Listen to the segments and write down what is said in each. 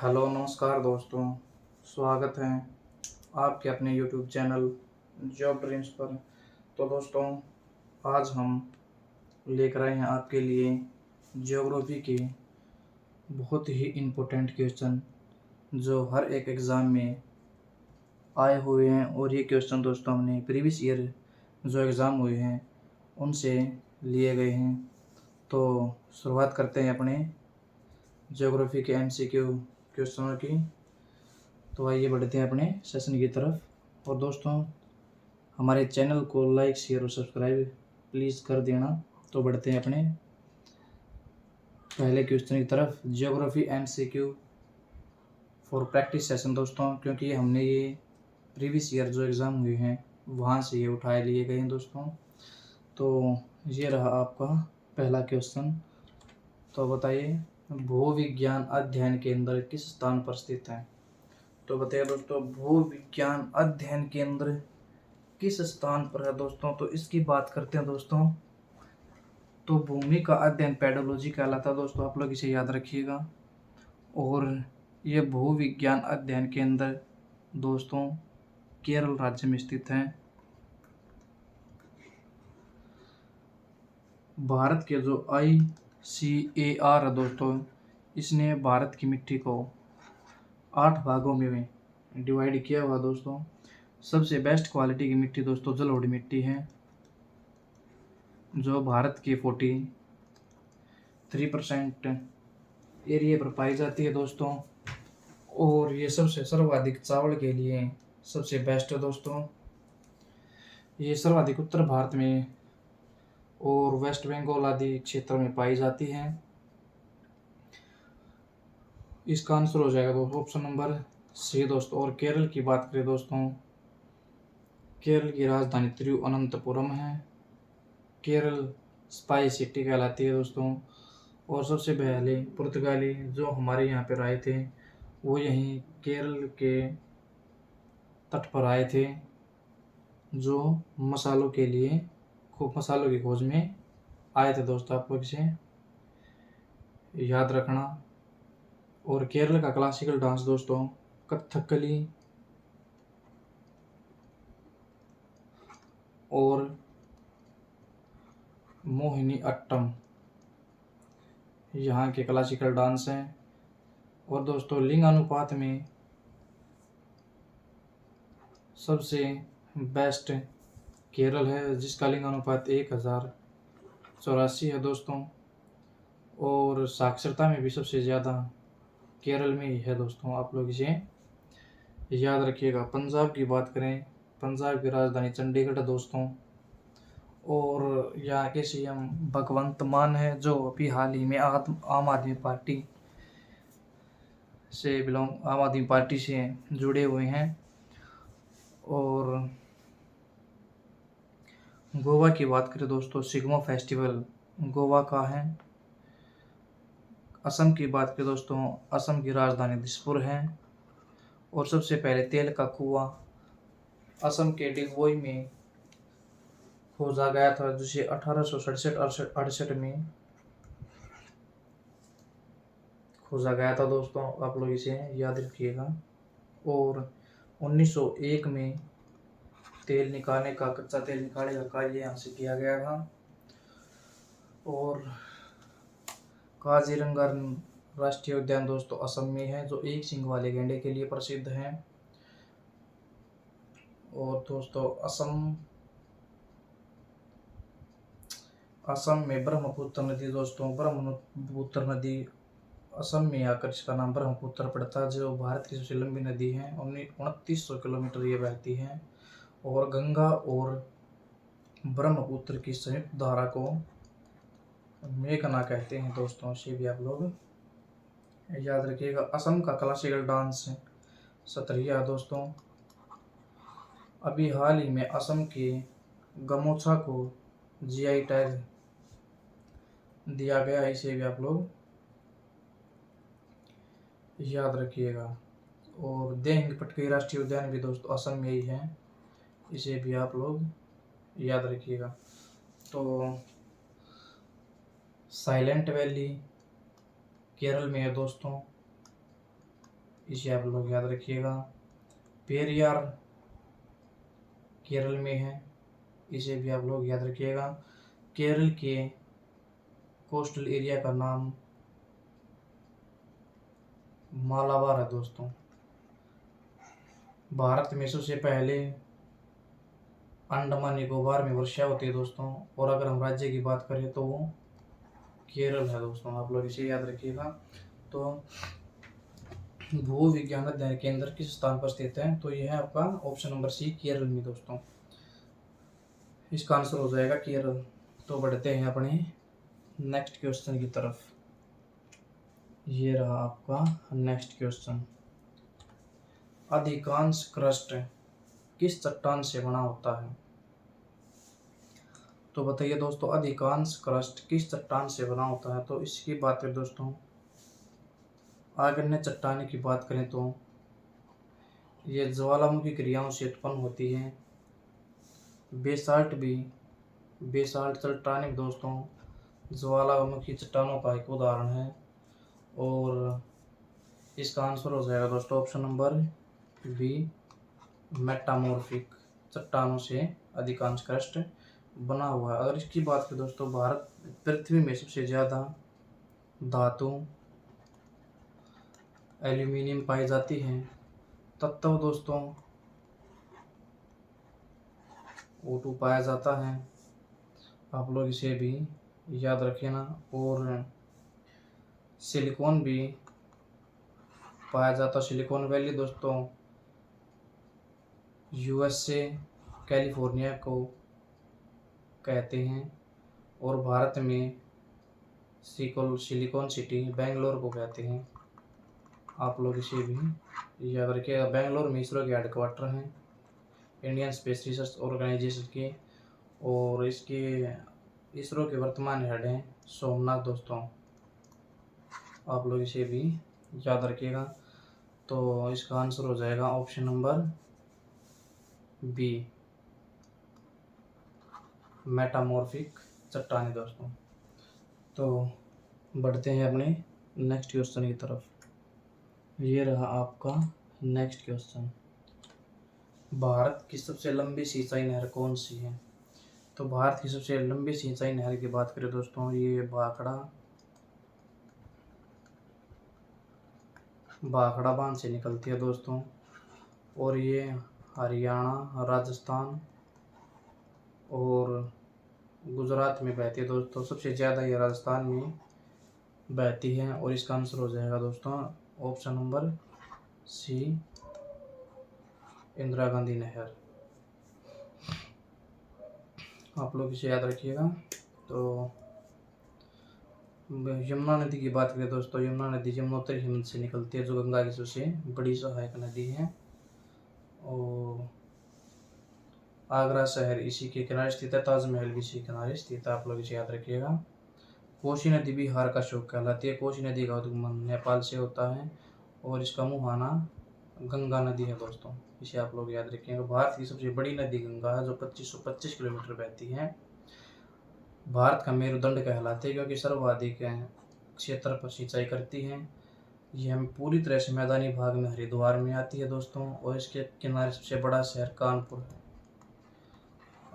Hello नमस्कार दोस्तों। स्वागत है आपके अपने यूट्यूब चैनल जॉब ड्रीम्स पर। तो दोस्तों, आज हम लेकर आए हैं आपके लिए ज्योग्राफी के बहुत ही इम्पोर्टेंट क्वेश्चन जो हर एक एग्ज़ाम में आए हुए हैं। और ये क्वेश्चन दोस्तों हमने प्रीवियस ईयर जो एग्ज़ाम हुए हैं उनसे लिए गए हैं। तो शुरुआत करते हैं अपने ज्योग्राफी के एमसीक्यू क्वेश्चनों की। तो आइए बढ़ते हैं अपने सेशन की तरफ। और दोस्तों, हमारे चैनल को लाइक शेयर और सब्सक्राइब प्लीज़ कर देना। तो बढ़ते हैं अपने पहले क्वेश्चन की तरफ। Geography MCQ for practice session दोस्तों, क्योंकि हमने ये प्रीवियस ईयर जो एग्ज़ाम हुए हैं वहाँ से ये उठाए लिए गए हैं दोस्तों। तो ये रहा आपका पहला क्वेश्चन। तो बताइए, भूविज्ञान अध्ययन केंद्र किस स्थान पर स्थित है? तो बताइए दोस्तों, भूविज्ञान अध्ययन केंद्र किस स्थान पर है दोस्तों? तो इसकी बात करते हैं दोस्तों। तो भूमि का अध्ययन पेडोलॉजी कहलाता है दोस्तों, आप लोग इसे याद रखिएगा। और ये भूविज्ञान अध्ययन केंद्र दोस्तों केरल राज्य में स्थित है। भारत के जो ICAR है दोस्तों, इसने भारत की मिट्टी को 8 भागों में डिवाइड किया हुआ दोस्तों। सबसे बेस्ट क्वालिटी की मिट्टी दोस्तों जलोढ़ मिट्टी है, जो भारत के 43% एरिया पर पाई जाती है दोस्तों। और ये सबसे सर्वाधिक चावल के लिए सबसे बेस्ट है दोस्तों। ये सर्वाधिक उत्तर भारत में और वेस्ट बंगाल आदि क्षेत्र में पाई जाती है। इसका आंसर हो जाएगा दोस्तों ऑप्शन नंबर सी दोस्तों। और केरल की बात करें दोस्तों, केरल की राजधानी तिरुवनंतपुरम है। केरल स्पाइस सिटी कहलाती है दोस्तों। और सबसे पहले पुर्तगाली जो हमारे यहाँ पर आए थे वो यहीं केरल के तट पर आए थे, जो मसालों के लिए खूब मसालों की खोज में आए थे दोस्तों, आप लोग इसे याद रखना। और केरल का क्लासिकल डांस दोस्तों कथकली और मोहिनी अट्टम यहाँ के क्लासिकल डांस हैं। और दोस्तों, लिंग अनुपात में सबसे बेस्ट केरल है, जिसका लिंग अनुपात 1084 है दोस्तों। और साक्षरता में भी सबसे ज़्यादा केरल में ही है दोस्तों, आप लोग इसे याद रखिएगा। पंजाब की बात करें, पंजाब की राजधानी चंडीगढ़ है दोस्तों। और यहाँ के CM भगवंत मान है, जो अभी हाल ही में आम आदमी पार्टी से जुड़े हुए हैं। और गोवा की बात करें दोस्तों, सिग्मा फेस्टिवल गोवा का है। असम की बात करें दोस्तों, असम की राजधानी दिसपुर है। और सबसे पहले तेल का कुआं असम के डिगबोई में खोजा गया था, जिसे 1867-68 में खोजा गया था दोस्तों, आप लोग इसे याद रखिएगा। और 1901 में कच्चा तेल निकालने का कार्य यहाँ से किया गया था। और काजीरंगा राष्ट्रीय उद्यान दोस्तों असम में है, जो एक सींग वाले गैंडे के लिए प्रसिद्ध है। और दोस्तों, असम में ब्रह्मपुत्र नदी दोस्तों, ब्रह्मपुत्र नदी असम में आकर इसका नाम ब्रह्मपुत्र पड़ता है, जो भारत की सबसे लंबी नदी है। 2900 किलोमीटर ये बहती है। और गंगा और ब्रह्मपुत्र की संयुक्त धारा को मेघना कहते हैं दोस्तों, इसे भी आप लोग याद रखिएगा। असम का क्लासिकल डांस सतरिया दोस्तों। अभी हाल ही में असम के गमोछा को GI टैग दिया गया, इसे भी आप लोग याद रखिएगा। और देंग पटकाई राष्ट्रीय उद्यान भी दोस्तों असम में ही है, इसे भी आप लोग याद रखिएगा। तो साइलेंट वैली केरल में है दोस्तों। इसे आप लोग याद रखिएगा। पेरियार केरल में है, इसे भी आप लोग याद रखिएगा। केरल के कोस्टल एरिया का नाम मालाबार है दोस्तों। भारत में सबसे पहले अंडमान निकोबार में वर्षा होती है दोस्तों, और अगर हम राज्य की बात करें तो वो केरल है दोस्तों, आप लोग इसे याद रखिएगा। तो भू विज्ञान अध्ययन केंद्र किस स्थान पर स्थित है, तो यह है आपका ऑप्शन नंबर सी, केरल में दोस्तों। इसका आंसर हो जाएगा केरल। तो बढ़ते हैं अपने नेक्स्ट क्वेश्चन की तरफ। ये रहा आपका नेक्स्ट क्वेश्चन। अधिकांश क्रस्ट किस चट्टान से बना होता है, तो बताइए दोस्तों, अधिकांश क्रस्ट किस चट्टान से बना होता है। तो इसकी बात करें दोस्तों, आग्नेय चट्टान की बात करें तो ये ज्वालामुखी क्रियाओं से उत्पन्न होती है। बेसाल्ट चट्टान भी दोस्तों ज्वालामुखी चट्टानों का एक उदाहरण है। और इसका आंसर हो जाएगा दोस्तों ऑप्शन नंबर बी, मेटामॉर्फिक चट्टानों से अधिकांश क्रस्ट बना हुआ है। अगर इसकी बात करें दोस्तों, भारत पृथ्वी में सबसे ज़्यादा धातु एल्यूमिनियम पाई जाती है, तत्व दोस्तों O2 पाया जाता है, आप लोग इसे भी याद रखें ना। और सिलिकॉन भी पाया जाता है। सिलिकॉन वैली दोस्तों USA कैलिफोर्निया को कहते हैं, और भारत में सिलिकॉन सिटी बेंगलोर को कहते हैं, आप लोग इसे भी याद रखिएगा। बेंगलोर में इसरो के हेडक्वार्टर हैं, इंडियन स्पेस रिसर्च ऑर्गेनाइजेशन के, और इसके इसरो के वर्तमान हेड हैं सोमनाथ दोस्तों, आप लोग इसे भी याद रखिएगा। तो इसका आंसर हो जाएगा ऑप्शन नंबर बी, मेटामॉर्फिक चट्टानें दोस्तों। तो बढ़ते हैं अपने नेक्स्ट क्वेश्चन की तरफ। ये रहा आपका नेक्स्ट क्वेश्चन। भारत की सबसे लंबी सिंचाई नहर कौन सी है, तो भारत की सबसे लंबी सिंचाई नहर की बात करें दोस्तों, ये भाखड़ा बांध से निकलती है दोस्तों, और ये हरियाणा, राजस्थान और गुजरात में बहती है दोस्तों। सबसे ज़्यादा ये राजस्थान में बहती है, और इसका आंसर हो जाएगा दोस्तों option number C, Indira Gandhi नहर, आप लोग इसे याद रखिएगा। तो यमुना नदी की बात करें दोस्तों, यमुना नदी यमुनोत्री हिमनद से निकलती है, जो गंगा की सबसे बड़ी सहायक नदी है, और आगरा शहर इसी के किनारे स्थित है, ताजमहल भी इसी के किनारे स्थित है, आप लोग इसे याद रखिएगा। कोसी नदी भी हार का शोक कहलाती है। कोसी नदी का उद्गम नेपाल से होता है, और इसका मुहाना गंगा नदी है दोस्तों, इसे आप लोग याद रखिएगा। भारत की सबसे बड़ी नदी गंगा है, जो 2525 किलोमीटर बहती है। भारत का मेरुदंड कहलाती है, क्योंकि सर्वाधिक क्षेत्र पर सिंचाई करती है। ये हमें पूरी तरह से मैदानी भाग में हरिद्वार में आती है दोस्तों, और इसके किनारे सबसे बड़ा शहर कानपुर है,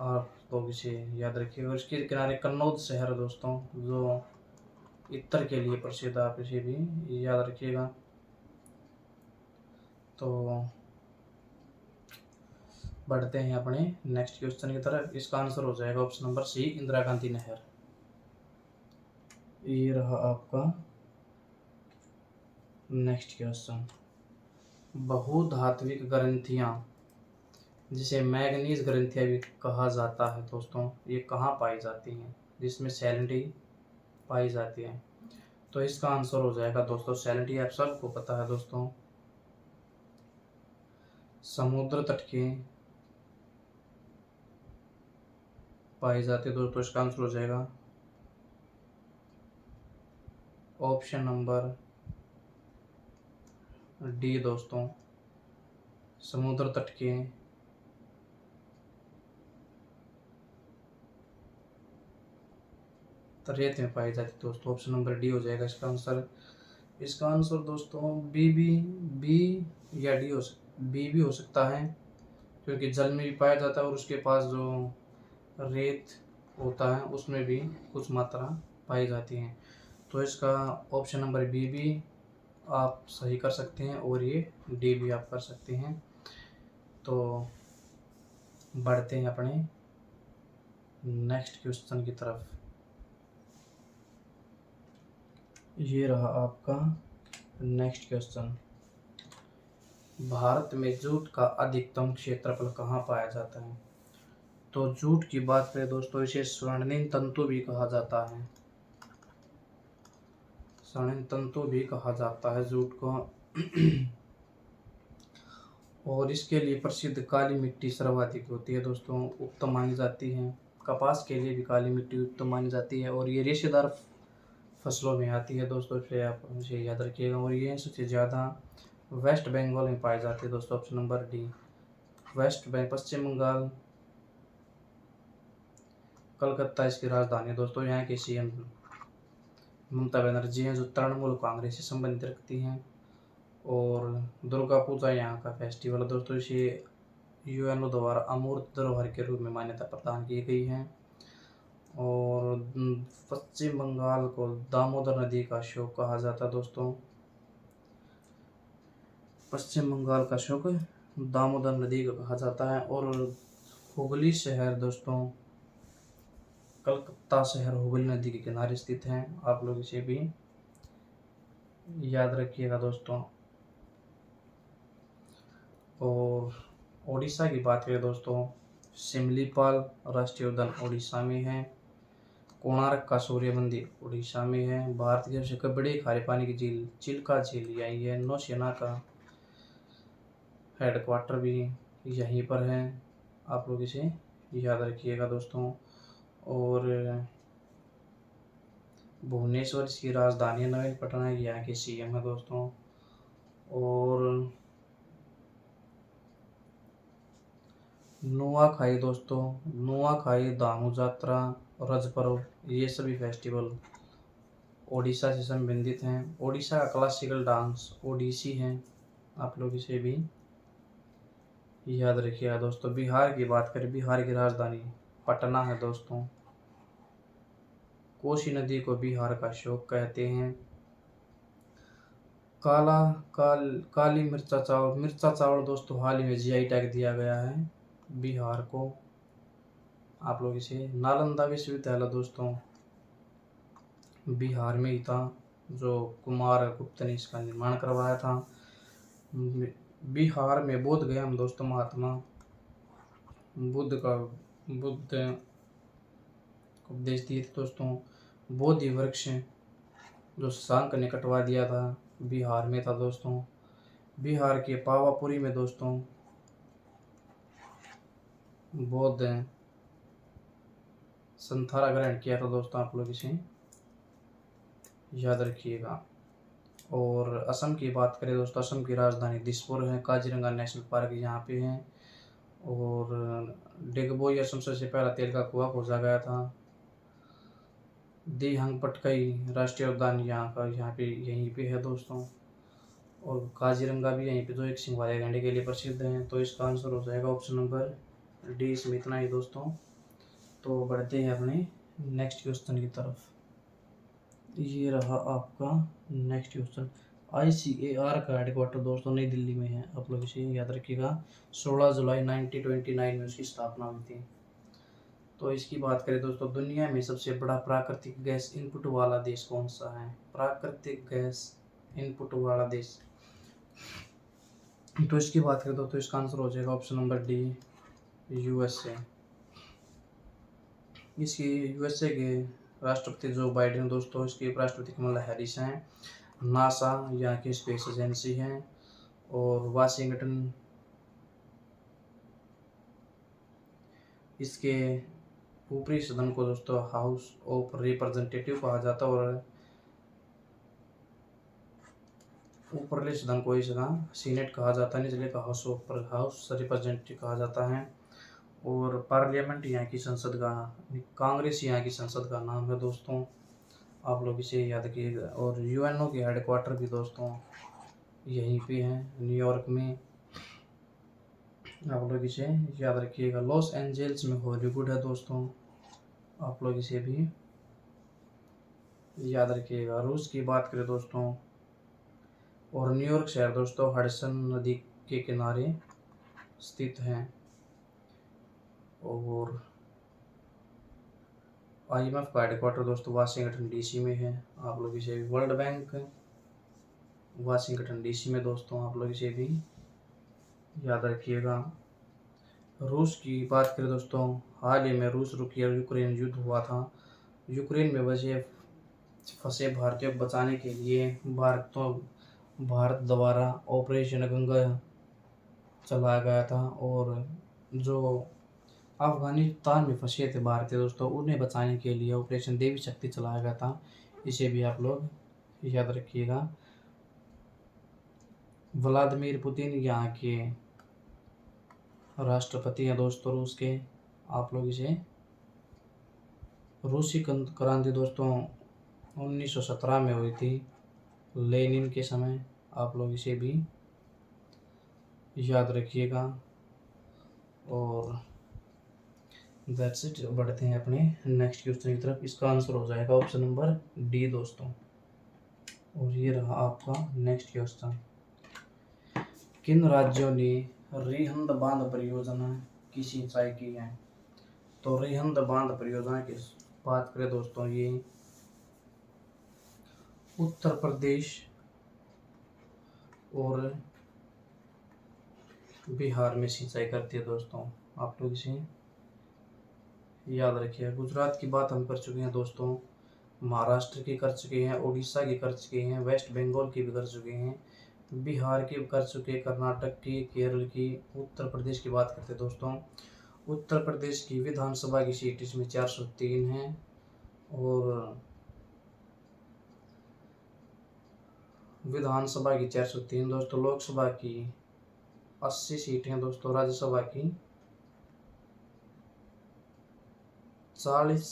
आप लोग इसे याद रखिएगा। और इसके किनारे कन्नौज शहर है दोस्तों, जो इत्र के लिए प्रसिद्ध, आप इसे भी याद रखिएगा। तो बढ़ते हैं अपने नेक्स्ट क्वेश्चन की तरफ। इसका आंसर हो जाएगा option number C, Indira Gandhi नहर। ये रहा आपका नेक्स्ट क्वेश्चन। बहुधात्विक ग्रंथियां, जिसे मैग्नीज ग्रंथियां भी कहा जाता है दोस्तों, ये कहाँ पाई जाती हैं, जिसमें सैलिनिटी पाई जाती है। तो इसका आंसर हो जाएगा दोस्तों सैलिनिटी, आप सबको पता है दोस्तों, समुद्र तट के पाई जाती है दोस्तों। इसका आंसर हो जाएगा ऑप्शन नंबर डी दोस्तों, समुद्र तट के रेत में पाई जाती है दोस्तों, ऑप्शन नंबर डी हो जाएगा इसका आंसर। इसका आंसर दोस्तों बी या डी बी भी हो सकता है, क्योंकि जल में भी पाया जाता है और उसके पास जो रेत होता है उसमें भी कुछ मात्रा पाई जाती है। तो इसका ऑप्शन नंबर बी भी आप सही कर सकते हैं और ये डी भी आप कर सकते हैं। तो बढ़ते हैं अपने नेक्स्ट क्वेश्चन की तरफ। ये रहा आपका नेक्स्ट क्वेश्चन। भारत में जूट का अधिकतम क्षेत्रफल कहाँ पाया जाता है? तो जूट की बात करें दोस्तों, इसे स्वर्णिम तंतु भी कहा जाता है। स्वर्णिम तंतु भी कहा जाता है जूट को। और इसके लिए प्रसिद्ध काली मिट्टी सर्वाधिक होती है दोस्तों, उत्तम मानी जाती है। कपास के लिए भी काली मिट्टी उत्तम मानी जाती है और ये रेशेदार फसलों में आती है दोस्तों, इसलिए आप मुझे याद रखिएगा। और ये सबसे ज़्यादा वेस्ट बंगाल में पाई जाती है दोस्तों, ऑप्शन नंबर डी। पश्चिम बंगाल, कलकत्ता इसकी राजधानी है दोस्तों। यहाँ के सीएम ममता बनर्जी हैं, जो तृणमूल कांग्रेस से संबंधित रखती हैं। और दुर्गा पूजा यहाँ का फेस्टिवल है दोस्तों, इसे यूएनओ द्वारा अमूर्त धरोहर के रूप में मान्यता प्रदान की गई है। और पश्चिम बंगाल को दामोदर नदी का शोक कहा जाता है दोस्तों। पश्चिम बंगाल का शोक दामोदर नदी का कहा जाता है। और हुगली शहर दोस्तों, कलकत्ता शहर हुगली नदी के किनारे स्थित है। आप लोग इसे भी याद रखिएगा दोस्तों। और ओडिशा की बात करें दोस्तों, सिमलीपाल राष्ट्रीय उद्यान ओडिशा में है। कोणार्क का सूर्य मंदिर उड़ीसा में है। भारत की सबसे बड़ी खारे पानी की झील चिल्का झील यही है। नौसेना का हेडक्वार्टर भी यहीं पर है। आप लोग इसे याद रखिएगा दोस्तों। और भुवनेश्वर इसकी राजधानी है। नवीन पटनायक यहाँ के सीएम है दोस्तों। और नुआखाई दोस्तों, नुआखाई, दामू जात्रा, रज पर्व, ये सभी फेस्टिवल ओडिशा से संबंधित हैं। ओडिशा का क्लासिकल डांस ओडिसी है। आप लोग इसे भी याद रखिएगा दोस्तों। बिहार की बात करें, बिहार की राजधानी पटना है दोस्तों। कोसी नदी को बिहार का शोक कहते हैं। काली मिर्चा चावल दोस्तों हाल ही में जीआई टैग दिया गया है बिहार को। आप लोग इसे नालंदा विश्वविद्यालय दोस्तों बिहार में ही था, जो कुमार गुप्त ने इसका निर्माण करवाया था। बिहार में बोध गया हम दोस्तों, महात्मा बुद्ध उपदेश दिए थे दोस्तों। बोधि वृक्ष जो शशांक ने कटवा दिया था बिहार में था दोस्तों। बिहार के पावापुरी में दोस्तों बौद्ध संथारा ग्रहण किया था दोस्तों। आप लोग इसे याद रखिएगा। और असम की बात करें दोस्तों, असम की राजधानी दिसपुर है। काजीरंगा नेशनल पार्क यहाँ पे है। और डिगबोई असम से पहला तेल का कुआं खोजा गया था। दिहंग पटकाई राष्ट्रीय उद्यान यहाँ पे यहीं पे है दोस्तों। और काजीरंगा भी यहीं पे जो एक सिंह वाले गैंडे के लिए प्रसिद्ध है। तो इसका आंसर हो जाएगा ऑप्शन नंबर डी। इसमें इतना ही दोस्तों। तो बढ़ते हैं अपने नेक्स्ट क्वेश्चन की तरफ। ये रहा आपका नेक्स्ट क्वेश्चन। ICAR का हेडक्वार्टर दोस्तों नई दिल्ली में है। आप लोग इसे याद रखिएगा। 16 जुलाई 1929 में उसकी स्थापना हुई थी। तो इसकी बात करें दोस्तों, दुनिया में सबसे बड़ा प्राकृतिक गैस इनपुट वाला देश कौन सा है? प्राकृतिक गैस इनपुट वाला देश, तो इसकी बात करें दोस्तों, इसका आंसर हो जाएगा ऑप्शन नंबर डी, USA। इसकी USA के राष्ट्रपति जो बाइडेन दोस्तों, इसके उपराष्ट्रपति कमला हैरिस हैं। नासा यहाँ की स्पेस एजेंसी है। और वाशिंगटन इसके ऊपरी सदन को दोस्तों हाउस ऑफ रिप्रेजेंटेटिव कहा जाता है। और ऊपरले सदन को इस सीनेट कहा जाता है, निचले का हाउस रिप्रेजेंटेटिव कहा जाता है। और पार्लियामेंट यहाँ की संसद का, कांग्रेस यहाँ की संसद का नाम है दोस्तों। आप लोग इसे याद रखिएगा। और यूएनओ के हेडक्वार्टर भी दोस्तों यहीं पे हैं, न्यूयॉर्क में। आप लोग इसे याद रखिएगा। लॉस एंजल्स में हॉलीवुड है दोस्तों, आप लोग इसे भी याद रखिएगा। रूस की बात करें दोस्तों, और न्यूयॉर्क शहर दोस्तों हडसन नदी के किनारे स्थित है। और आईएमएफ का हेडक्वार्टर दोस्तों वाशिंगटन डीसी में है, आप लोग इसे। वर्ल्ड बैंक वाशिंगटन डीसी में दोस्तों, आप लोग इसे भी याद रखिएगा। रूस की बात करें दोस्तों, हाल ही में रूस और यूक्रेन युद्ध हुआ था। यूक्रेन में फंसे भारतीयों को बचाने के लिए भारत द्वारा ऑपरेशन गंगा चलाया गया था। और जो अफगानिस्तान में फंसे थे भारतीय दोस्तों, उन्हें बचाने के लिए ऑपरेशन देवी शक्ति चलाया गया था। इसे भी आप लोग याद रखिएगा। व्लादिमीर पुतिन यहाँ के राष्ट्रपति हैं दोस्तों रूस के, आप लोग इसे। रूसी क्रांति दोस्तों 1917 में हुई थी, लेनिन के समय, आप लोग इसे भी याद रखिएगा। और दैट्स इट। बढ़ते हैं अपने नेक्स्ट क्वेश्चन की तरफ। इसका आंसर हो जाएगा ऑप्शन नंबर डी दोस्तों। और ये रहा आपका नेक्स्ट क्वेश्चन। किन राज्यों ने रिहंद बांध परियोजना की सिंचाई की है? तो रिहंद बांध परियोजना की बात करें दोस्तों, ये उत्तर प्रदेश और बिहार में सिंचाई करती है दोस्तों, आप लोग इसे याद रखिए। गुजरात की बात हम कर चुके हैं दोस्तों, महाराष्ट्र की कर चुके हैं, उड़ीसा की कर चुके हैं, वेस्ट बंगाल की भी कर चुके हैं, बिहार की कर चुके, कर्नाटक की, केरल की। उत्तर प्रदेश की बात करते हैं दोस्तों, उत्तर प्रदेश की विधानसभा की सीट इसमें 403 है। और विधानसभा की 403 दोस्तों, लोकसभा की 80 सीटें दोस्तों, राज्यसभा की 40,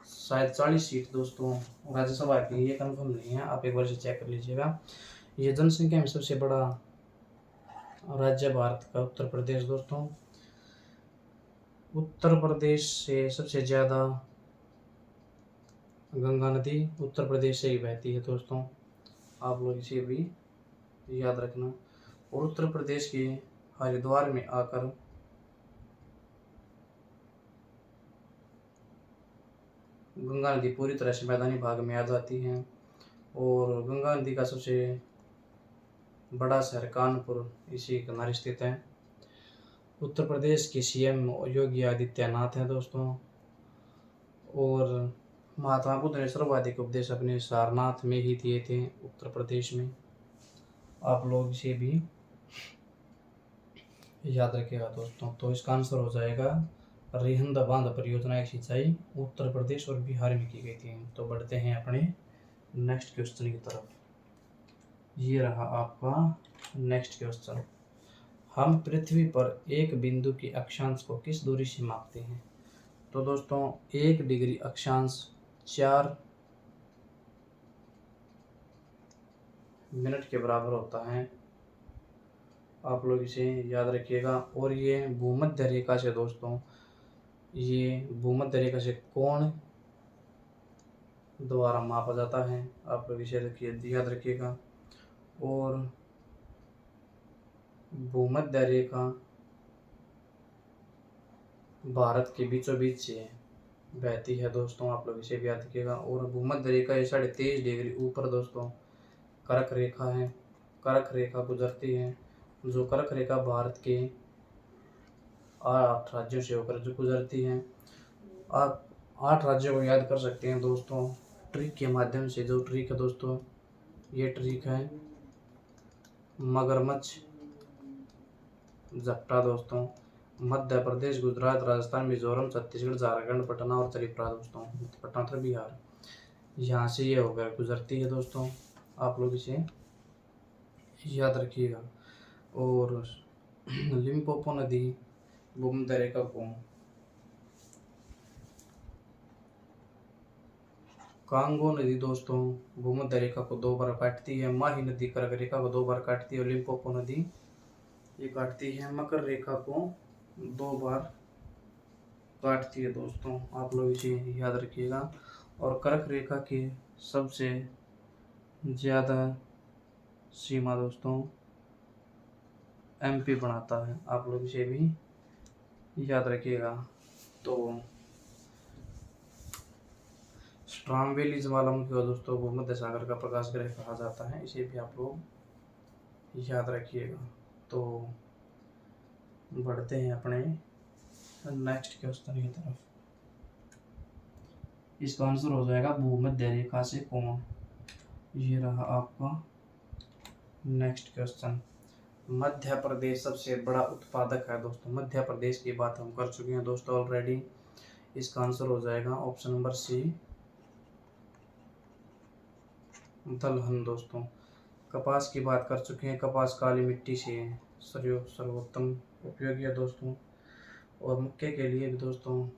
शायद 40 सीट दोस्तों राज्यसभा की, ये कंफर्म नहीं है, आप एक बार से चेक कर लीजिएगा। ये जनसंख्या में सबसे बड़ा राज्य भारत का उत्तर प्रदेश दोस्तों। उत्तर प्रदेश से सबसे ज़्यादा गंगा नदी उत्तर प्रदेश से ही बहती है दोस्तों, आप लोग इसे भी याद रखना। और उत्तर प्रदेश के हरिद्वार में आकर गंगा नदी पूरी तरह से मैदानी भाग में आ जाती है। और गंगा नदी का सबसे बड़ा शहर कानपुर इसी किनारे स्थित है। उत्तर प्रदेश के सीएम योगी आदित्यनाथ हैं दोस्तों। और महात्मा बुद्ध ने सर्वाधिक उपदेश अपने सारनाथ में ही दिए थे, उत्तर प्रदेश में, आप लोग इसे भी याद रखिएगा दोस्तों। तो इसका आंसर हो जाएगा रिहंद बांध परियोजना की सिंचाई उत्तर प्रदेश और बिहार में की गई थी। तो बढ़ते हैं अपने नेक्स्ट क्वेश्चन की तरफ। ये रहा आपका नेक्स्ट क्वेश्चन। हम पृथ्वी पर एक बिंदु के अक्षांश को किस दूरी से मापते हैं? तो दोस्तों 1 डिग्री अक्षांश 4 मिनट के बराबर होता है, आप लोग इसे याद रखिएगा। और ये भूमध्य रेखा से दोस्तों, ये भूमध्य रेखा से कोण द्वारा मापा जाता है, आप लोग इसे याद रखिएगा। और भूमध्य रेखा भारत के बीचों बीच से बहती है दोस्तों, आप लोग इसे भी याद रखिएगा। और भूमध्य रेखा ये 23.5 डिग्री ऊपर दोस्तों कर्क रेखा है, कर्क रेखा गुजरती है। जो कर्क रेखा भारत के 8 राज्यों से होकर जो गुजरती है। आप 8 राज्यों को याद कर सकते हैं दोस्तों ट्रिक के माध्यम से। जो ट्रिक है दोस्तों, ये ट्रिक है मगरमच्छ झपटा दोस्तों। मध्य प्रदेश, गुजरात, राजस्थान, मिजोरम, छत्तीसगढ़, झारखंड, पटना और त्रिपुरा दोस्तों, पटना और बिहार, यहाँ से ये होकर गुजरती है दोस्तों, आप लोग इसे याद रखिएगा। और लिम्पोपो नदी भूमध्य रेखा को कांगो नदी दोस्तों भूमध्य रेखा को 2 बार काटती है। माही नदी कर्क रेखा को 2 बार काटती है। और लिम्पोपो नदी ये काटती है मकर रेखा को 2 बार काटती है दोस्तों। आप लोग इसे याद रखिएगा। और कर्क रेखा की सबसे ज़्यादा सीमा दोस्तों एमपी बनाता है। आप लोग इसे भी याद रखिएगा। तो स्ट्रामवेली ज्वालामुखी को दोस्तों भूमध्य सागर का प्रकाश ग्रह कहा जाता है। इसे भी आप लोग याद रखिएगा। तो बढ़ते हैं अपने नेक्स्ट क्वेश्चन की तरफ। इसका आंसर हो जाएगा भूमध्य रेखा से कोण। ये रहा आपका नेक्स्ट क्वेश्चन। मध्य प्रदेश सबसे बड़ा उत्पादक है दोस्तों। मध्य प्रदेश की बात हम कर चुके हैं दोस्तों ऑलरेडी। इसका आंसर हो जाएगा ऑप्शन नंबर सी दलहन दोस्तों। कपास की बात कर चुके हैं। कपास काली मिट्टी से सर्वोत्तम उपयोगी है दोस्तों। और मक्के के लिए भी दोस्तों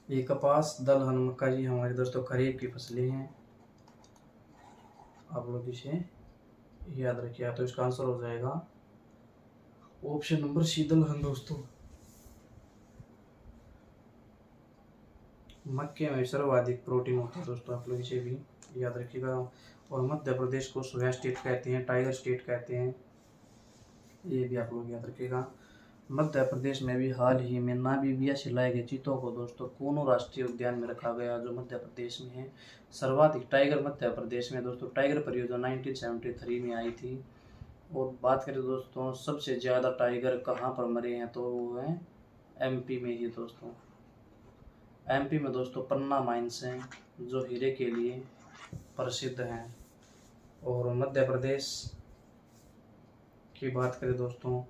ये कपास दलहन मक्का जी हमारे दोस्तों खरीफ की फसलें हैं। आप लोग इसे याद रखिए। तो इसका आंसर हो जाएगा ऑप्शन नंबर सी दलहन दोस्तों। मक्के में सर्वाधिक प्रोटीन होता है दोस्तों। आप लोग इसे भी याद रखिएगा। और मध्य प्रदेश को सोया स्टेट कहते हैं, टाइगर स्टेट कहते हैं। ये भी आप लोग याद रखिएगा। मध्य प्रदेश में भी हाल ही में नामीबिया से लाए गए चीतों को दोस्तों कोनो राष्ट्रीय उद्यान में रखा गया जो मध्य प्रदेश में है। सर्वाधिक टाइगर मध्य प्रदेश में दोस्तों टाइगर परियोजना 1973 में आई थी। और बात करें दोस्तों सबसे ज़्यादा टाइगर कहाँ पर मरे हैं तो वो है एमपी में ही दोस्तों। एमपी में दोस्तों पन्ना माइंस हैं जो हीरे के लिए प्रसिद्ध हैं। और मध्य प्रदेश की बात करें दोस्तों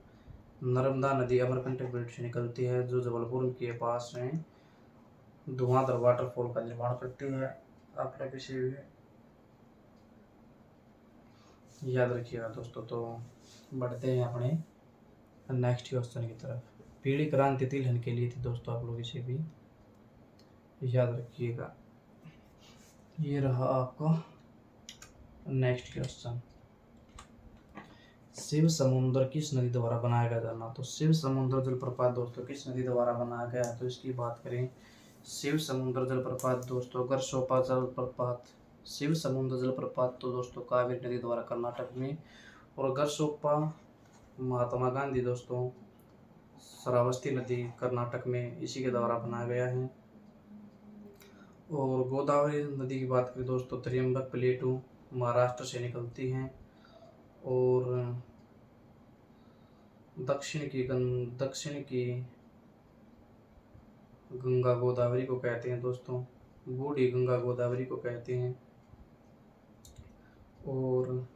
नर्मदा नदी अमरकंटक बेल्ट से निकलती है जो जबलपुर के पास में धुआंधार वाटरफॉल का निर्माण करती है। आप लोग इसे भी याद रखिएगा दोस्तों। तो बढ़ते हैं अपने नेक्स्ट क्वेश्चन की तरफ। पीली क्रांति तिलहन के लिए थी दोस्तों। आप लोग इसे भी याद रखिएगा। ये रहा आपका नेक्स्ट क्वेश्चन। शिव समुद्र किस नदी द्वारा बनाया गया जाना। तो शिव समुद्र जलप्रपात दोस्तों किस नदी द्वारा बनाया गया है तो इसकी बात करें। शिव समुद्र जलप्रपात दोस्तों गरसोपा जलप्रपात। शिव समुद्र जलप्रपात तो दोस्तों कावेरी नदी द्वारा कर्नाटक में। और गरसोपा महात्मा गांधी दोस्तों श्रावस्ती नदी कर्नाटक में इसी के द्वारा बनाया गया है। और गोदावरी नदी की बात करें दोस्तों त्रियंबक प्लेटू महाराष्ट्र से निकलती हैं। और दक्षिण की गंगा गोदावरी को कहते हैं दोस्तों। बूढ़ी गंगा गोदावरी को कहते हैं। और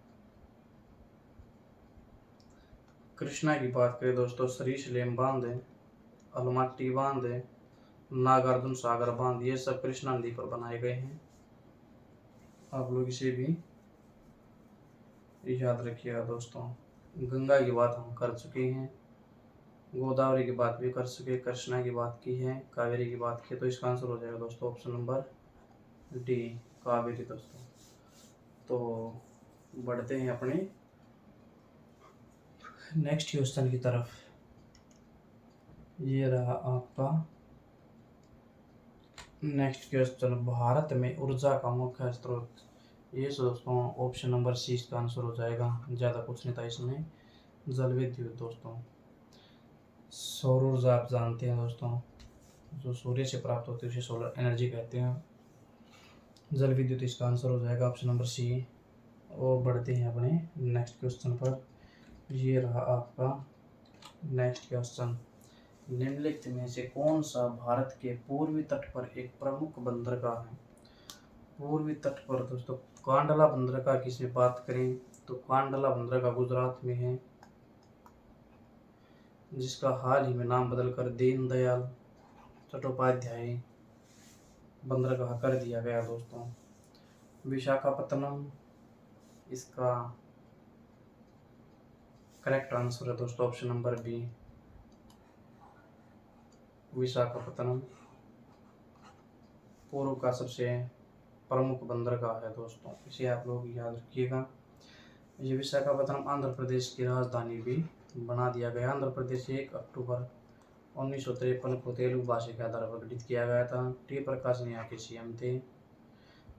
कृष्णा की बात करें दोस्तों श्रीशैलम बांध है, अलमाटी बांध है, नागार्जुन सागर बांध ये सब कृष्णा नदी पर बनाए गए हैं। आप लोग इसे भी याद रखिएगा दोस्तों। गंगा की बात हम कर चुके हैं, गोदावरी की बात भी कर चुके, कृष्णा की बात की है, कावेरी की बात की। तो इसका आंसर हो जाएगा दोस्तों ऑप्शन नंबर डी कावेरी दोस्तों। तो बढ़ते हैं अपने नेक्स्ट क्वेश्चन की तरफ। ये रहा आपका नेक्स्ट क्वेश्चन। भारत में ऊर्जा का मुख्य स्रोत। ये दोस्तों ऑप्शन नंबर सी इसका आंसर हो जाएगा। ज़्यादा कुछ नहीं था इसमें। जल विद्युत दोस्तों। सौर ऊर्जा आप जानते हैं दोस्तों जो सूर्य से प्राप्त होती है उसे सोलर एनर्जी कहते हैं। जल विद्युत इसका आंसर हो जाएगा ऑप्शन नंबर सी। और बढ़ते हैं अपने नेक्स्ट क्वेश्चन पर। ये रहा आपका नेक्स्ट क्वेश्चन। निम्नलिखित में से कौन सा भारत के पूर्वी तट पर एक प्रमुख बंदरगाह है। पूर्वी तट पर दोस्तों कांडला बंदरगाह की से बात करें तो कांडला बंदरगाह गुजरात में है जिसका हाल ही में नाम बदलकर दीनदयाल चट्टोपाध्याय बंदरगाह कर दिया गया दोस्तों। विशाखापत्तनम इसका करेक्ट आंसर है दोस्तों ऑप्शन नंबर बी विशाखापत्तनम। पूर्व का सबसे प्रमुख बंदरगाह है दोस्तों, इसे आप लोग याद रखिएगा। ये विशाखापत्तनम आंध्र प्रदेश की राजधानी भी बना दिया गया। आंध्र प्रदेश 1 अक्टूबर 1953 को तेलुगु भाषा के आधार पर गठित किया गया था। टी प्रकाशन यहाँ के सीएम थे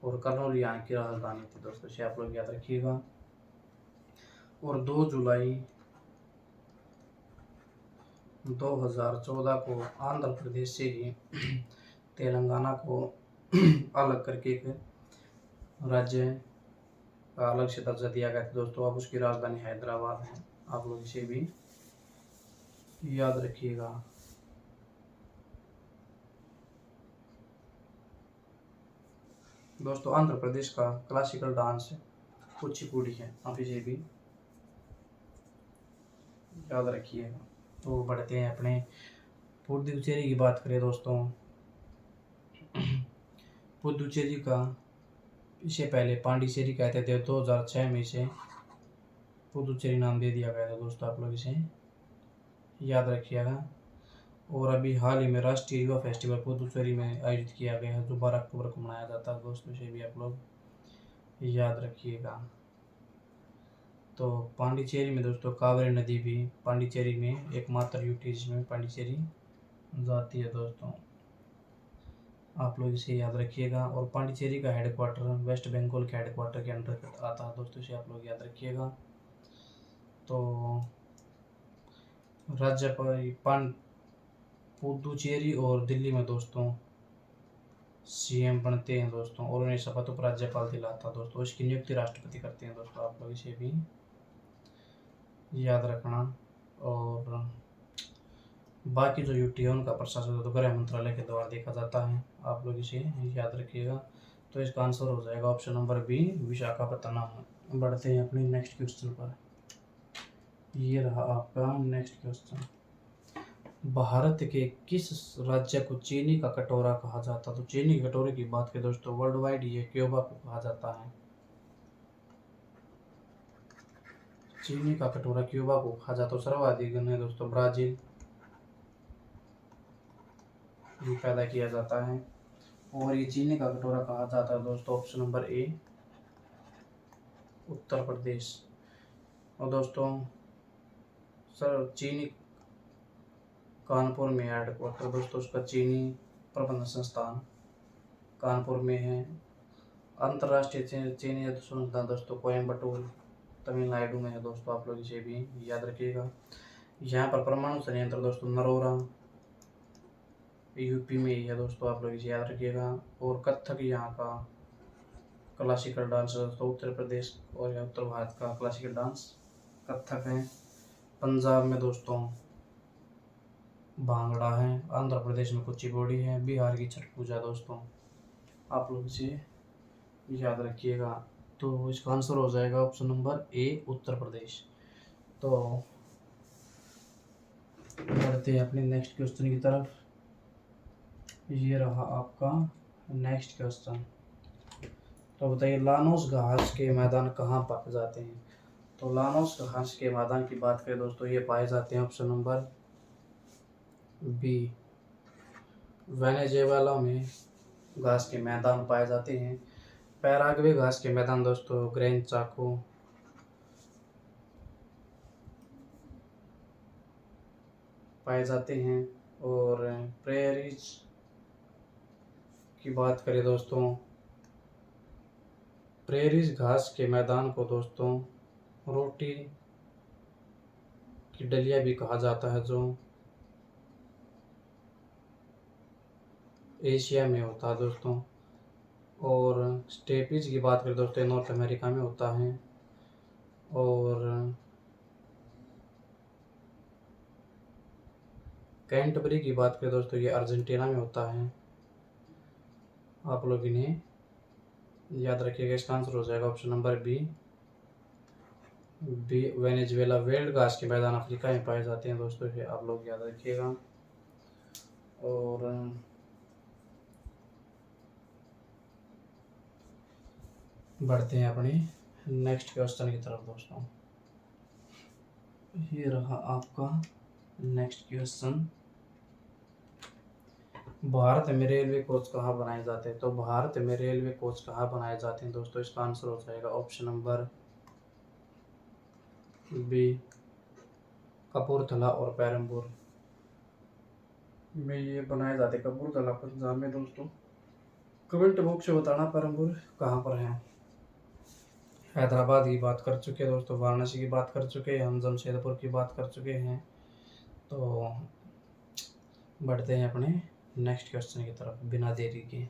और कर्नूल यहाँ की राजधानी थी दोस्तों, इसे आप लोग याद रखिएगा। और 2 जुलाई 2014 को आंध्र प्रदेश से ही तेलंगाना को अलग करके एक राज्य का अलग से दर्जा दिया गया था दोस्तों। अब उसकी राजधानी हैदराबाद है, आप लोग इसे भी याद रखिएगा। दोस्तों आंध्र प्रदेश का क्लासिकल डांस कुचिपुड़ी है, आप इसे भी याद रखिएगा। तो बढ़ते हैं अपने पुडुचेरी की बात करें दोस्तों। पुडुचेरी का इसे पहले पांडिचेरी कहते थे, 2006 में इसे पुडुचेरी नाम दे दिया गया था दोस्तों, आप लोग इसे याद रखिएगा। और अभी हाल ही में राष्ट्रीय युवा फेस्टिवल पुडुचेरी में आयोजित किया गया है, जो 12 अक्टूबर को मनाया जाता है दोस्तों, इसे भी आप लोग याद रखिएगा। तो पांडिचेरी में दोस्तों कावेरी नदी भी पांडिचेरी में एकमात्र यूटी जिसमें पांडिचेरी जाती है दोस्तों, आप लोग इसे याद रखिएगा। और पांडिचेरी का हेडक्वार्टर वेस्ट बंगाल के हेडक्वार्टर के अंदर आता है दोस्तों, इसे आप लोग याद रखिएगा। तो राज्यपाल पुडुचेरी और दिल्ली में दोस्तों सीएम बनते हैं दोस्तों, और उन्हें शपथ उपराज्यपाल दिलाता है दोस्तों, इसकी नियुक्ति राष्ट्रपति करते हैं दोस्तों, आप लोग इसे भी याद रखना। और बाकी जो यूटी है उनका प्रशासन तो गृह मंत्रालय के द्वारा देखा जाता है, आप लोग इसे याद रखिएगा। तो इसका आंसर हो जाएगा ऑप्शन नंबर बी, विशाखापत्तनम। बढ़ते हैं अपने नेक्स्ट क्वेश्चन पर। ये रहा आपका नेक्स्ट क्वेश्चन। भारत के किस राज्य को चीनी का कटोरा कहा जाता है? तो चीनी के कटोरे की बात करें दोस्तों, वर्ल्ड वाइड ये क्यूबा को कहा जाता है। चीनी का कटोरा क्यूबा को कहा जाता है। सर्वाधिक है दोस्तों ब्राजील भी पैदा किया जाता है। और ये चीनी का कटोरा कहा जाता है दोस्तों, option number A, Uttar Pradesh. और दोस्तों सर चीनी कानपुर में हेडक्वार्टर दोस्तों, उसका चीनी प्रबंधन संस्थान कानपुर में है। अंतर्राष्ट्रीय चीनी संस्थान दोस्तों कोयम्बटूर तमिलनाडु में है दोस्तों, आप लोग इसे भी याद रखिएगा। यहाँ पर परमाणु संयंत्र दोस्तों नरोरा यूपी में ही है दोस्तों, आप लोग इसे याद रखिएगा। और कथक यहाँ का क्लासिकल डांस दोस्तों, उत्तर प्रदेश और उत्तर भारत का क्लासिकल डांस कथक है। पंजाब में दोस्तों भांगड़ा है, आंध्र प्रदेश में कुचिपुड़ी है, बिहार की छठ पूजा दोस्तों, आप लोग इसे याद रखिएगा। तो इसका आंसर हो जाएगा option number A, Uttar Pradesh. तो बढ़ते हैं अपने नेक्स्ट क्वेश्चन की तरफ। ये रहा आपका नेक्स्ट क्वेश्चन। तो बताइए लानोस घास के मैदान कहाँ पाए जाते हैं? तो लानोस घास के मैदान की बात करें दोस्तों, ये पाए जाते हैं ऑप्शन नंबर बी, वेनेजुएला में घास के मैदान पाए जाते हैं। पैराग्वे घास के मैदान दोस्तों ग्रैंड चाको पाए जाते हैं। और प्रेरीज की बात करें दोस्तों, प्रेरीज घास के मैदान को दोस्तों रोटी की डलिया भी कहा जाता है, जो एशिया में होता है दोस्तों। और स्टेपीज की बात करें दोस्तों, नॉर्थ अमेरिका में होता है। और कैंटबरी की बात करें दोस्तों, ये अर्जेंटीना में होता है, आप लोग इन्हें याद रखिएगा। इसका आंसर हो जाएगा option number B, Venezuela. Veld घास के मैदान अफ्रीका में पाए जाते हैं दोस्तों, ये आप लोग याद रखिएगा। और बढ़ते हैं अपने नेक्स्ट क्वेश्चन की तरफ दोस्तों। ये रहा आपका नेक्स्ट क्वेश्चन। भारत में रेलवे कोच कहाँ बनाए जाते हैं? तो भारत में रेलवे कोच कहाँ बनाए जाते हैं दोस्तों? इसका आंसर हो जाएगा ऑप्शन नंबर बी, कपूरथला और पेरम्बूर में ये बनाए जाते हैं। कपूरथला पंजाब में दोस्तों। कमेंट बॉक्स में बताना पेरम्बूर कहाँ पर है। हैदराबाद की बात कर चुके हैं दोस्तों, वाराणसी की बात कर चुके हैं, हम जमशेदपुर की बात कर चुके हैं। तो बढ़ते हैं अपने नेक्स्ट क्वेश्चन की तरफ बिना देरी के।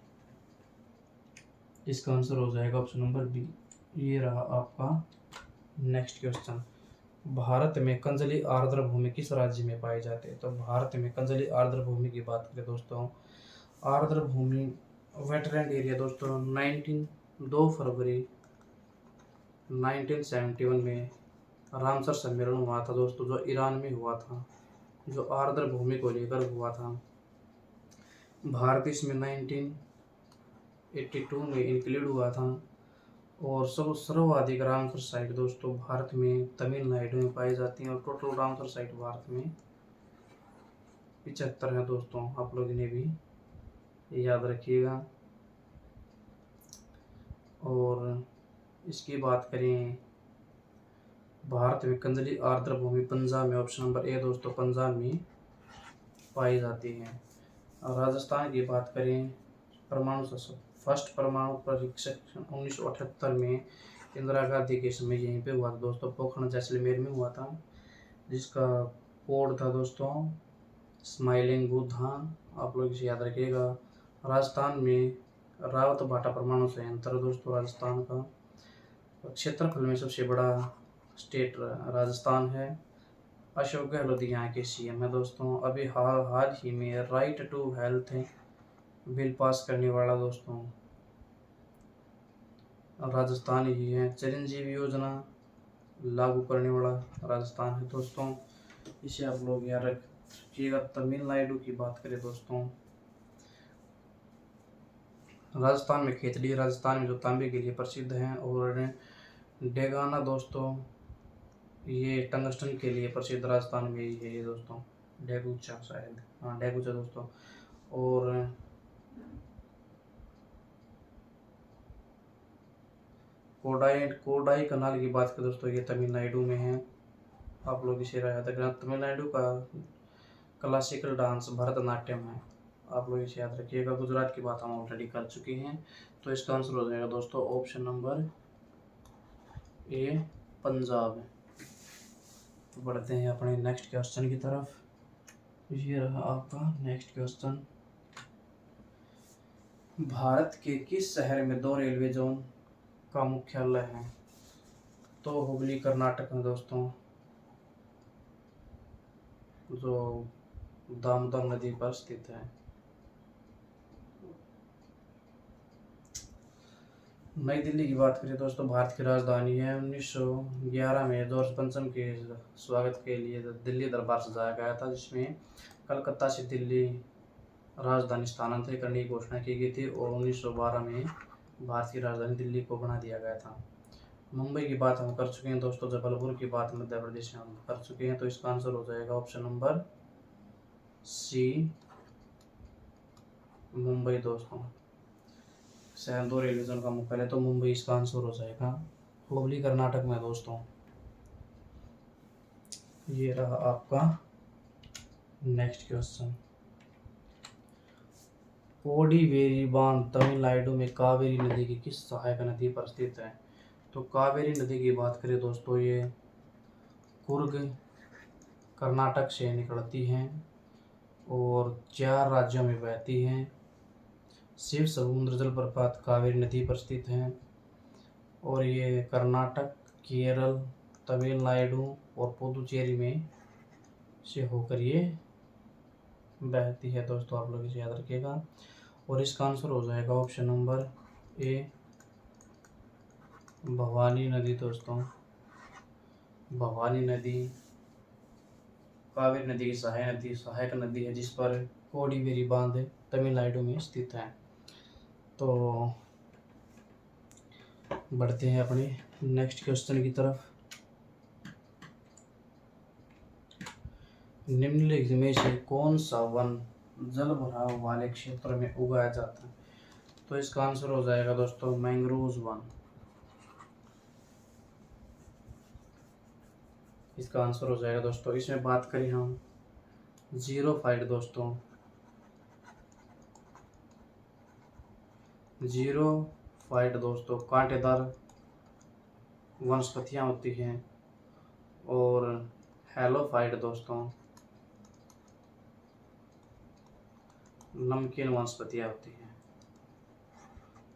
इसका आंसर हो जाएगा ऑप्शन नंबर बी। ये रहा आपका नेक्स्ट क्वेश्चन। भारत में कंजली आर्द्र भूमि किस राज्य में पाई जाती है? तो भारत में कंजली आर्द्र भूमि की बात करें दोस्तों, आर्द्र भूमि वेटलैंड एरिया दोस्तों 2 फरवरी 1971 में रामसर सम्मेलन हुआ था दोस्तों, जो ईरान में हुआ था, जो आर्द्र भूमि को लेकर हुआ था। भारत इसमें 1982 में इंक्लूड हुआ था। और सर्वाधिक रामसर साइट दोस्तों भारत में तमिलनाडु में पाई जाती हैं, और टोटल रामसर साइट भारत में 75 है दोस्तों, आप लोग इन्हें भी याद रखिएगा। और इसकी बात करें भारत में कंजली आर्द्र भूमि पंजाब में, ऑप्शन नंबर ए दोस्तों, पंजाब में पाई जाती है। और राजस्थान की बात करें परमाणु शस्त्र, फर्स्ट परमाणु परीक्षण 1978 में इंदिरा गांधी के समय यहीं पे हुआ था दोस्तों, पोखरण जैसलमेर में हुआ था, जिसका कोड था दोस्तों स्माइलिंग बुद्धा, आप लोग इसे याद रखिएगा। राजस्थान में रावत भाटा परमाणु संयंत्र दोस्तों राजस्थान का, क्षेत्रफल में सबसे बड़ा स्टेट राजस्थान है। अशोक गहलोत यहाँ के सीएम है दोस्तों। अभी हाल ही में right to health bill pass करने वाला दोस्तों राजस्थान ही है। चिरंजीवी योजना लागू करने वाला राजस्थान है दोस्तों, इसे आप लोग याद रखिएगा। तमिलनाडु की बात करें दोस्तों, राजस्थान में खेतड़ी राजस्थान में जो तांबे के लिए प्रसिद्ध है, और डेगाना दोस्तों ये टंगस्टन के लिए प्रसिद्ध राजस्थान में ही है ये दोस्तों, डेगुचा शायद, हाँ डेगुचा दोस्तों। और कोडाई कनाल की बात करें दोस्तों, ये तमिलनाडु में है, आप लोग इसे याद रखना। तमिलनाडु का क्लासिकल डांस भरतनाट्यम है, आप लोग इसे याद रखिएगा। गुजरात की बात हम ऑलरेडी कर चुके हैं, तो इसका आंसर हो जाएगा दोस्तों ऑप्शन नंबर ए पंजाब। तो बढ़ते हैं अपने नेक्स्ट क्वेश्चन की तरफ। ये रहा आपका नेक्स्ट क्वेश्चन। भारत के किस शहर में 2 रेलवे जोन का मुख्यालय है? तो हुगली कर्नाटक में दोस्तों, जो दामोदर नदी पर स्थित है। नई दिल्ली की बात करें दोस्तों, भारत की राजधानी है। 1911 में जॉर्ज पंचम के स्वागत के लिए दिल्ली दरबार सजाया गया था, जिसमें कलकत्ता से दिल्ली राजधानी स्थानांतरित करने की घोषणा की गई थी, और 1912 में भारत की राजधानी दिल्ली को बना दिया गया था। मुंबई की बात हम कर चुके हैं दोस्तों, जबलपुर की बात मध्य प्रदेश में हम कर चुके हैं, तो इसका आंसर हो जाएगा ऑप्शन नंबर सी मुंबई दोस्तों। शहर 2 रेलवे जोन का मुख्यालय तो मुंबई इसका आंसर हो जाएगा। हुगली कर्नाटक में दोस्तों। ये रहा आपका नेक्स्ट क्वेश्चन। कोडिवेरी बांध तमिलनाडु में कावेरी नदी की किस सहायक नदी पर स्थित है? तो कावेरी नदी की बात करें दोस्तों, ये कुर्ग कर्नाटक से निकलती हैं और 4 राज्यों में बहती हैं। शिव समुद्र जलप्रपात कावेरी नदी पर स्थित है, और ये कर्नाटक, केरल, तमिलनाडु और पुदुचेरी में से होकर ये बहती है दोस्तों, आप लोग इसे याद रखिएगा। और इसका आंसर हो जाएगा ऑप्शन नंबर ए भवानी नदी दोस्तों। भवानी नदी कावेरी नदी की सहायक नदी है, जिस पर कोडिवेरी बांध तमिलनाडु में स्थित है। तो बढ़ते हैं अपने नेक्स्ट क्वेश्चन की तरफ। निम्नलिखित में से कौन सा वन जल भराव वाले क्षेत्र में उगाया जाता है। तो इसका आंसर हो जाएगा दोस्तों मैंग्रोव वन। इसका आंसर हो जाएगा दोस्तों। इसमें बात करें हम जीरोफाइट दोस्तों, जीरोफाइट दोस्तों कांटेदार वनस्पतियां होती हैं, और हेलोफाइट दोस्तों नमकीन वनस्पतियां होती हैं।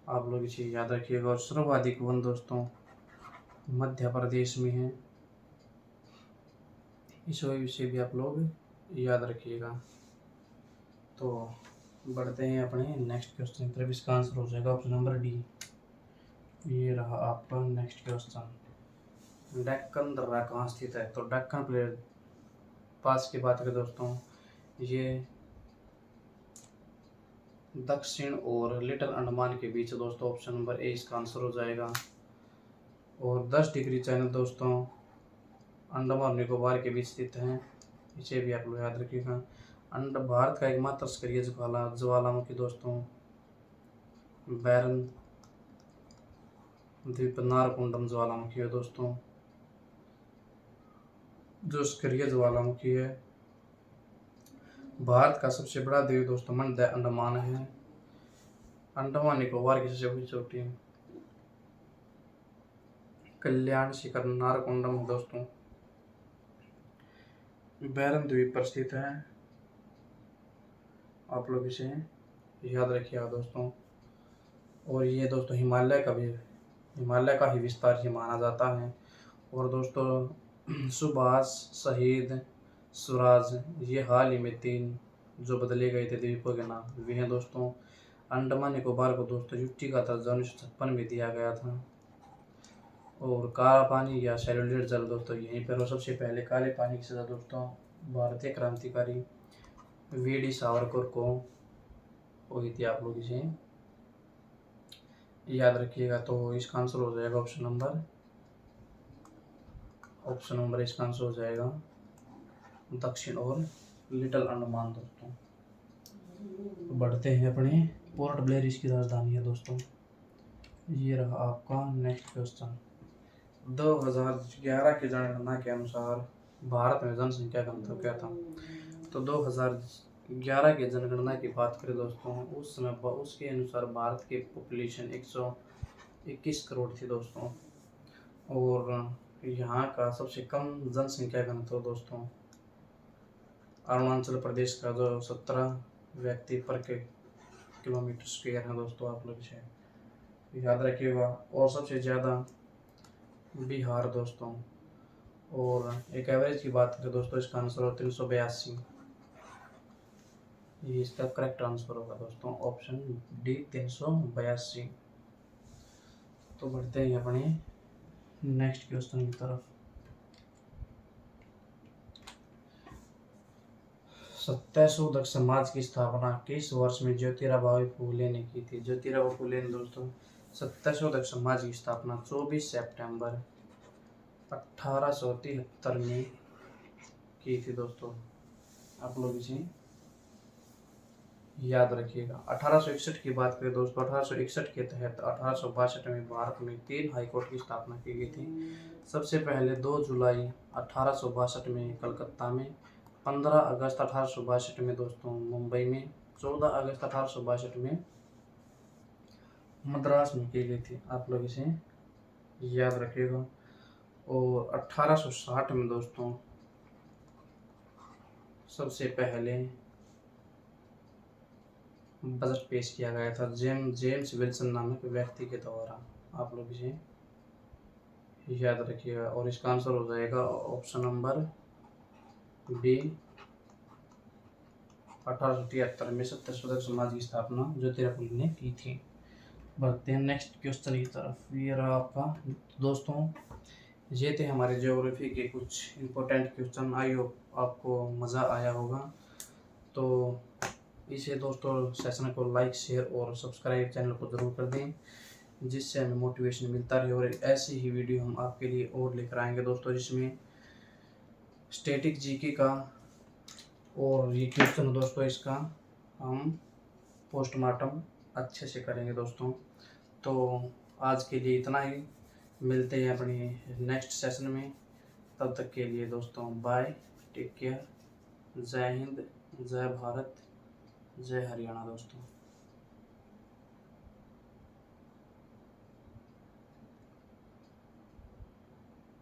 आप लोग इसे याद रखिएगा। और सर्वाधिक वन दोस्तों मध्य प्रदेश में है, इस विषय भी आप लोग याद रखिएगा। तो बढ़ते हैं अपने नेक्स्ट क्वेश्चन की तरफ। इसका आंसर हो जाएगा ऑप्शन नंबर डी। ये रहा आपका नेक्स्ट क्वेश्चन। डेक्कन दर्रा कहाँ स्थित है? तो डेक्कन प्लेट पास की बात करें दोस्तों, ये दक्षिण और लिटिल अंडमान के बीच दोस्तों। ऑप्शन नंबर ए इसका आंसर हो जाएगा। और 10 डिग्री चैनल दोस्तों अंडमान और निकोबार के बीच स्थित है, इसे भी आप लोग याद रखिएगा। भारत का एकमात्र सक्रिय ज्वालामुखी दोस्तों बैरन द्वीप नारकुंडम ज्वालामुखी है दोस्तों, जो सक्रिय ज्वालामुखी है। भारत का सबसे बड़ा द्वीप दोस्तों मध्य अंडमान है। अंडमान निकोबार की सबसे बड़ी चोटी कल्याण शिखर नारकुंडम दोस्तों बैरन द्वीप पर स्थित है। आप लोग इसे याद रखिएगा दोस्तों। और ये दोस्तों हिमालय का ही विस्तार ही माना जाता है। और दोस्तों सुभाष, शहीद, स्वराज, ये हाल ही में 3 जो बदले गए थे द्वीपों के नाम, वे हैं दोस्तों। अंडमान निकोबार को दोस्तों यूटी का दर्जा 1956 में दिया गया था। और काला पानी या सेलुलर जल दोस्तों यहीं पर। और सबसे पहले काले पानी की सजा दोस्तों भारतीय क्रांतिकारी वीडी सावरकर को हुई थी। आप लोग इसे याद रखिएगा। तो इसका आंसर हो जाएगा ऑप्शन नंबर इसका आंसर हो जाएगा दक्षिण और लिटिल अंडमान दोस्तों। तो बढ़ते हैं अपने पोर्ट ब्लेयर इसकी राजधानी है दोस्तों। ये रहा आपका नेक्स्ट क्वेश्चन। 2011 की जनगणना के अनुसार भारत में जनसंख्या घनत्व क्या था? तो 2011 की जनगणना की बात करें दोस्तों, उस समय उसके अनुसार भारत की पॉपुलेशन 121 करोड़ थी दोस्तों। और यहाँ का सबसे कम जनसंख्या घनत्व दोस्तों अरुणाचल प्रदेश का, जो 17 व्यक्ति पर के किलोमीटर स्क्वायर है दोस्तों। आप लोग इसे याद रखिएगा। और सबसे ज़्यादा बिहार दोस्तों। और एक एवरेज की बात करें दोस्तों, इसका आंसर हो 382। ये इसका करेक्ट आंसर होगा दोस्तों ऑप्शन डी 382। तो बढ़ते हैं अपने नेक्स्ट क्वेश्चन की तरफ। सत्यशोधक समाज की स्थापना किस वर्ष में ज्योतिराव फूले ने की थी? ज्योतिराव फूले ने दोस्तों सत्यशोधक समाज की स्थापना 24 सितंबर 1873 में की थी दोस्तों। आप लोग इसे याद रखिएगा। 1861 की बात करें दोस्तों, 1861 के तहत 1862 में भारत में 3 हाईकोर्ट की स्थापना की गई थी। सबसे पहले 2 जुलाई 1862 में कलकत्ता में, 15 अगस्त 1862 में दोस्तों मुंबई में, 14 अगस्त 1862 में मद्रास में की गई थी। आप लोग इसे याद रखिएगा। और 1860 में दोस्तों सबसे पहले बजट पेश किया गया था जेम्स विल्सन नामक व्यक्ति के द्वारा। आप लोग इसे याद रखिएगा। और इसका आंसर हो जाएगा ऑप्शन नंबर बी 1873 में सत्यशोधक समाज की स्थापना ज्योतिराव फूले ने की थी। बढ़ते हैं नेक्स्ट क्वेश्चन की तरफ। ये रहा आपका दोस्तों, ये थे हमारे ज्योग्राफी के कुछ इम्पोर्टेंट क्वेश्चन। आई होप आपको मज़ा आया होगा। तो इसे दोस्तों सेशन को लाइक, शेयर और सब्सक्राइब चैनल को ज़रूर कर दें, जिससे हमें मोटिवेशन मिलता रहे। और ऐसी ही वीडियो हम आपके लिए और लेकर आएंगे दोस्तों, जिसमें स्टैटिक जीके का और ये क्वेश्चन दोस्तों इसका हम पोस्टमार्टम अच्छे से करेंगे दोस्तों। तो आज के लिए इतना ही, मिलते हैं अपनी नेक्स्ट सेशन में। तब तक के लिए दोस्तों बाय, टेक केयर, जय हिंद, जय भारत, जय हरियाणा दोस्तों।